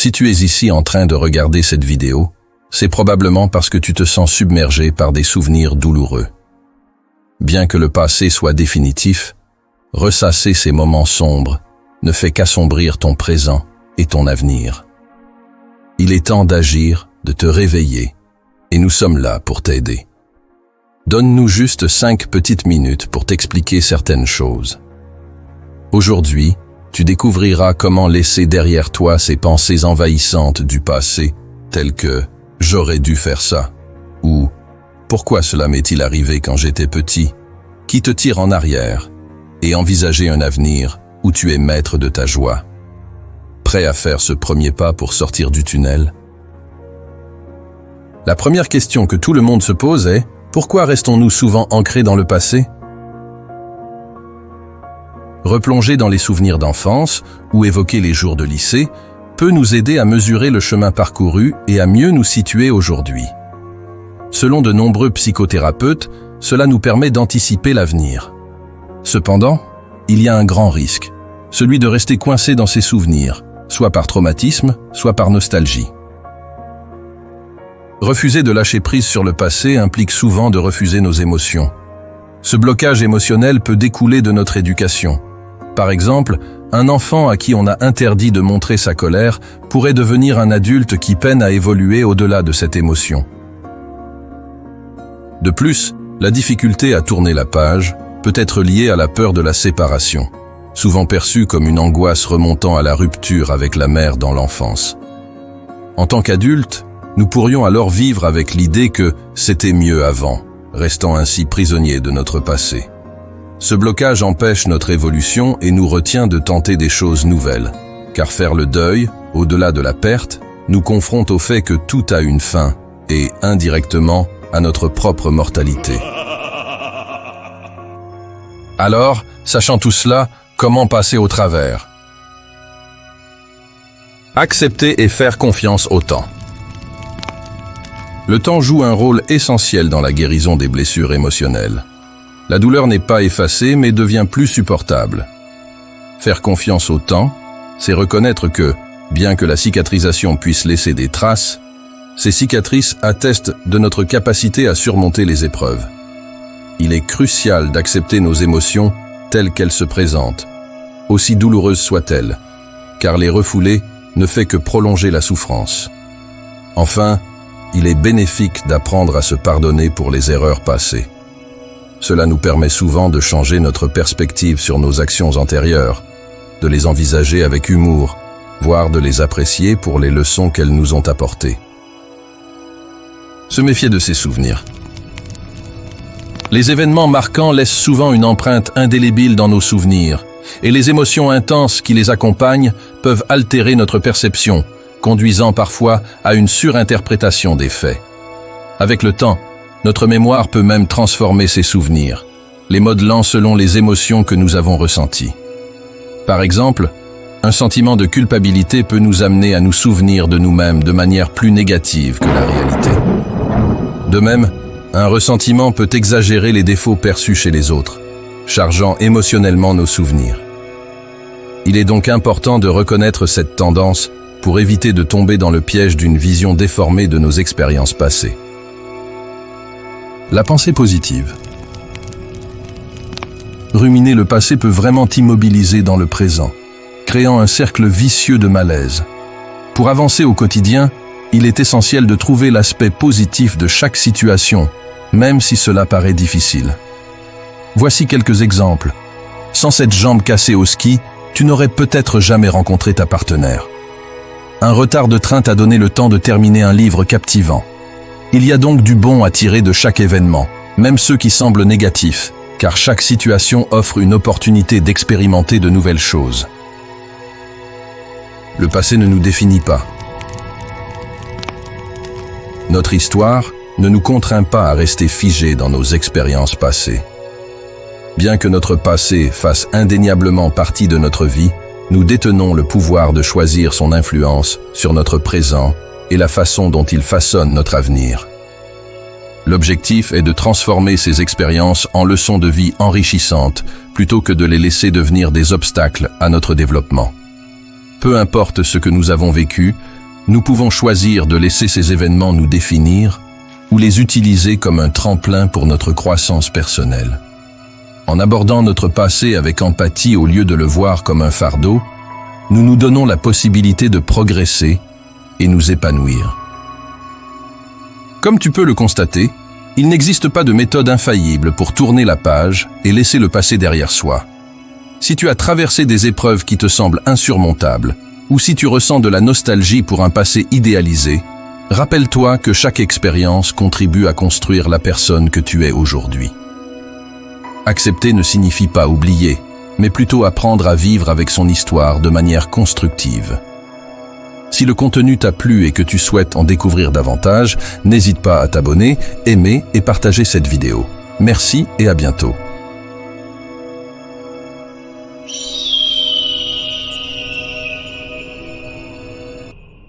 Si tu es ici en train de regarder cette vidéo, c'est probablement parce que tu te sens submergé par des souvenirs douloureux. Bien que le passé soit définitif, ressasser ces moments sombres ne fait qu'assombrir ton présent et ton avenir. Il est temps d'agir, de te réveiller, et nous sommes là pour t'aider. Donne-nous juste 5 petites minutes pour t'expliquer certaines choses. Aujourd'hui, tu découvriras comment laisser derrière toi ces pensées envahissantes du passé, telles que « j'aurais dû faire ça » ou « pourquoi cela m'est-il arrivé quand j'étais petit ?» qui te tire en arrière, et envisager un avenir où tu es maître de ta joie. Prêt à faire ce premier pas pour sortir du tunnel? La première question que tout le monde se pose est « pourquoi restons-nous souvent ancrés dans le passé ?» Replonger dans les souvenirs d'enfance ou évoquer les jours de lycée peut nous aider à mesurer le chemin parcouru et à mieux nous situer aujourd'hui. Selon de nombreux psychothérapeutes, cela nous permet d'anticiper l'avenir. Cependant, il y a un grand risque, celui de rester coincé dans ses souvenirs, soit par traumatisme, soit par nostalgie. Refuser de lâcher prise sur le passé implique souvent de refuser nos émotions. Ce blocage émotionnel peut découler de notre éducation. Par exemple, un enfant à qui on a interdit de montrer sa colère pourrait devenir un adulte qui peine à évoluer au-delà de cette émotion. De plus, la difficulté à tourner la page peut être liée à la peur de la séparation, souvent perçue comme une angoisse remontant à la rupture avec la mère dans l'enfance. En tant qu'adulte, nous pourrions alors vivre avec l'idée que c'était mieux avant, restant ainsi prisonniers de notre passé. Ce blocage empêche notre évolution et nous retient de tenter des choses nouvelles, car faire le deuil, au-delà de la perte, nous confronte au fait que tout a une fin et, indirectement, à notre propre mortalité. Alors, sachant tout cela, comment passer au travers? Accepter et faire confiance au temps. Le temps joue un rôle essentiel dans la guérison des blessures émotionnelles. La douleur n'est pas effacée, mais devient plus supportable. Faire confiance au temps, c'est reconnaître que, bien que la cicatrisation puisse laisser des traces, ces cicatrices attestent de notre capacité à surmonter les épreuves. Il est crucial d'accepter nos émotions telles qu'elles se présentent, aussi douloureuses soient-elles, car les refouler ne fait que prolonger la souffrance. Enfin, il est bénéfique d'apprendre à se pardonner pour les erreurs passées. Cela nous permet souvent de changer notre perspective sur nos actions antérieures, de les envisager avec humour, voire de les apprécier pour les leçons qu'elles nous ont apportées. Se méfier de ses souvenirs. Les événements marquants laissent souvent une empreinte indélébile dans nos souvenirs, et les émotions intenses qui les accompagnent peuvent altérer notre perception, conduisant parfois à une surinterprétation des faits. Avec le temps, notre mémoire peut même transformer ces souvenirs, les modelant selon les émotions que nous avons ressenties. Par exemple, un sentiment de culpabilité peut nous amener à nous souvenir de nous-mêmes de manière plus négative que la réalité. De même, un ressentiment peut exagérer les défauts perçus chez les autres, chargeant émotionnellement nos souvenirs. Il est donc important de reconnaître cette tendance pour éviter de tomber dans le piège d'une vision déformée de nos expériences passées. La pensée positive. Ruminer le passé peut vraiment t'immobiliser dans le présent, créant un cercle vicieux de malaise. Pour avancer au quotidien, il est essentiel de trouver l'aspect positif de chaque situation, même si cela paraît difficile. Voici quelques exemples. Sans cette jambe cassée au ski, tu n'aurais peut-être jamais rencontré ta partenaire. Un retard de train t'a donné le temps de terminer un livre captivant. Il y a donc du bon à tirer de chaque événement, même ceux qui semblent négatifs, car chaque situation offre une opportunité d'expérimenter de nouvelles choses. Le passé ne nous définit pas. Notre histoire ne nous contraint pas à rester figés dans nos expériences passées. Bien que notre passé fasse indéniablement partie de notre vie, nous détenons le pouvoir de choisir son influence sur notre présent et la façon dont il façonne notre avenir. L'objectif est de transformer ces expériences en leçons de vie enrichissantes plutôt que de les laisser devenir des obstacles à notre développement. Peu importe ce que nous avons vécu, Nous pouvons choisir de laisser ces événements nous définir ou les utiliser comme un tremplin pour notre croissance personnelle. En abordant notre passé avec empathie au lieu de le voir comme un fardeau, nous nous donnons la possibilité de progresser et nous épanouir. Comme tu peux le constater, il n'existe pas de méthode infaillible pour tourner la page et laisser le passé derrière soi. Si tu as traversé des épreuves qui te semblent insurmontables, ou si tu ressens de la nostalgie pour un passé idéalisé, rappelle-toi que chaque expérience contribue à construire la personne que tu es aujourd'hui. Accepter ne signifie pas oublier, mais plutôt apprendre à vivre avec son histoire de manière constructive. Si le contenu t'a plu et que tu souhaites en découvrir davantage, n'hésite pas à t'abonner, aimer et partager cette vidéo. Merci et à bientôt.